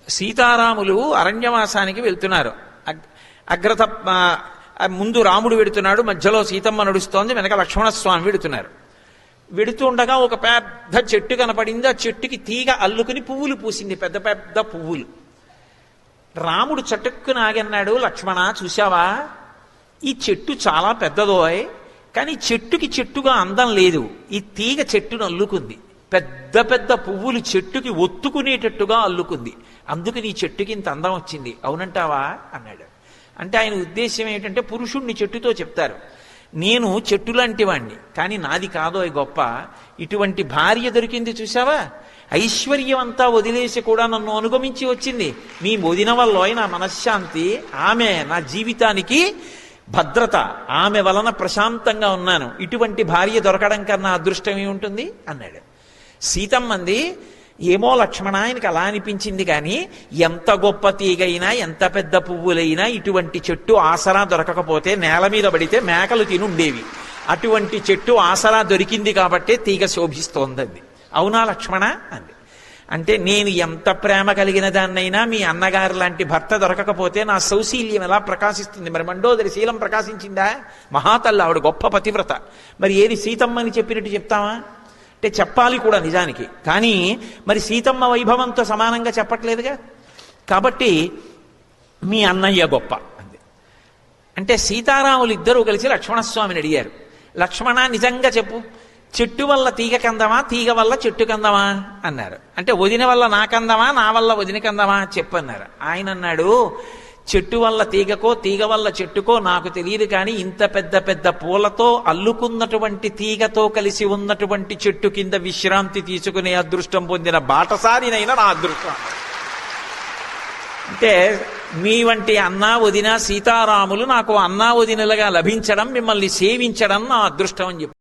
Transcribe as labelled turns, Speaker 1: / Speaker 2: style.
Speaker 1: సీతారాములు అరణ్యవాసానికి వెళ్తున్నారు. అగ్రత ముందు రాముడు వెడుతున్నాడు, మధ్యలో సీతమ్మ నడుస్తోంది, వెనక లక్ష్మణస్వామి వెడుతున్నారు. వెడుతూ ఉండగా ఒక పెద్ద చెట్టు కనపడింది. ఆ చెట్టుకి తీగ అల్లుకుని పువ్వులు పూసింది, పెద్ద పెద్ద పువ్వులు. రాముడు చటుక్కున ఆగన్నాడు, లక్ష్మణ చూశావా, ఈ చెట్టు చాలా పెద్దదోయ్, కానీ చెట్టుకి చెట్టుగా అందం లేదు. ఈ తీగ చెట్టును అల్లుకుంది, పెద్ద పెద్ద పువ్వులు చెట్టుకి ఒత్తుకునేటట్టుగా అల్లుకుంది, అందుకు నీ చెట్టుకి ఇంత అందం వచ్చింది, అవునంటావా అన్నాడు. అంటే ఆయన ఉద్దేశం ఏంటంటే, పురుషుణ్ణి చెట్టుతో చెప్తారు, నేను చెట్టు లాంటి వాణ్ణి, కానీ నాది కాదో గొప్ప, ఇటువంటి భార్య దొరికింది చూసావా, ఐశ్వర్యం అంతా వదిలేసి కూడా నన్ను అనుగమించి వచ్చింది, మీ వదిన వల్ల నా మనశ్శాంతి, ఆమె నా జీవితానికి భద్రత, ఆమె వలన ప్రశాంతంగా ఉన్నాను, ఇటువంటి భార్య దొరకడం కన్నా అదృష్టం ఏముంటుంది అన్నాడు. సీతమ్మంది, ఏమో లక్ష్మణ, ఆయనకి అలా అనిపించింది, కానీ ఎంత గొప్ప తీగైనా ఎంత పెద్ద పువ్వులైనా ఇటువంటి చెట్టు ఆసరా దొరకకపోతే నేల మీద పడితే మేకలు తినుండేవి, అటువంటి చెట్టు ఆసరా దొరికింది కాబట్టే తీగ శోభిస్తోందంది. అవునా లక్ష్మణ అంది. అంటే నేను ఎంత ప్రేమ కలిగిన దాన్నైనా మీ అన్నగారు లాంటి భర్త దొరకకపోతే నా సౌశీల్యం ఎలా ప్రకాశిస్తుంది? మరి మండోదరి శీలం ప్రకాశించిందా? మహాతల్లి, ఆవిడ గొప్ప పతివ్రత, మరి ఏది సీతమ్మని చెప్పినట్టు చెప్తావా అంటే చెప్పాలి కూడా నిజానికి, కానీ మరి సీతమ్మ వైభవంతో సమానంగా చెప్పట్లేదుగా, కాబట్టి మీ అన్నయ్య గొప్ప అంది. అంటే సీతారాములు ఇద్దరూ కలిసి లక్ష్మణస్వామిని అడిగారు, లక్ష్మణ నిజంగా చెప్పు, చెట్టు వల్ల తీగ కందమా, తీగ వల్ల చెట్టు కందమా అన్నారు. అంటే వదిన వల్ల నాకందమా, నా వల్ల వదిన కందమా చెప్పన్నారు. ఆయన అన్నాడు, చెట్టు వల్ల తీగకో తీగ వల్ల చెట్టుకో నాకు తెలియదు, కానీ ఇంత పెద్ద పెద్ద పూలతో అల్లుకున్నటువంటి తీగతో కలిసి ఉన్నటువంటి చెట్టు కింద విశ్రాంతి తీసుకునే అదృష్టం పొందిన బాటసారినైనా నా అదృష్టం. అంటే మీ వంటి అన్నా వదిన సీతారాములు నాకు అన్నా వదినలుగా లభించడం, మిమ్మల్ని సేవించడం నా అదృష్టం అని చెప్పి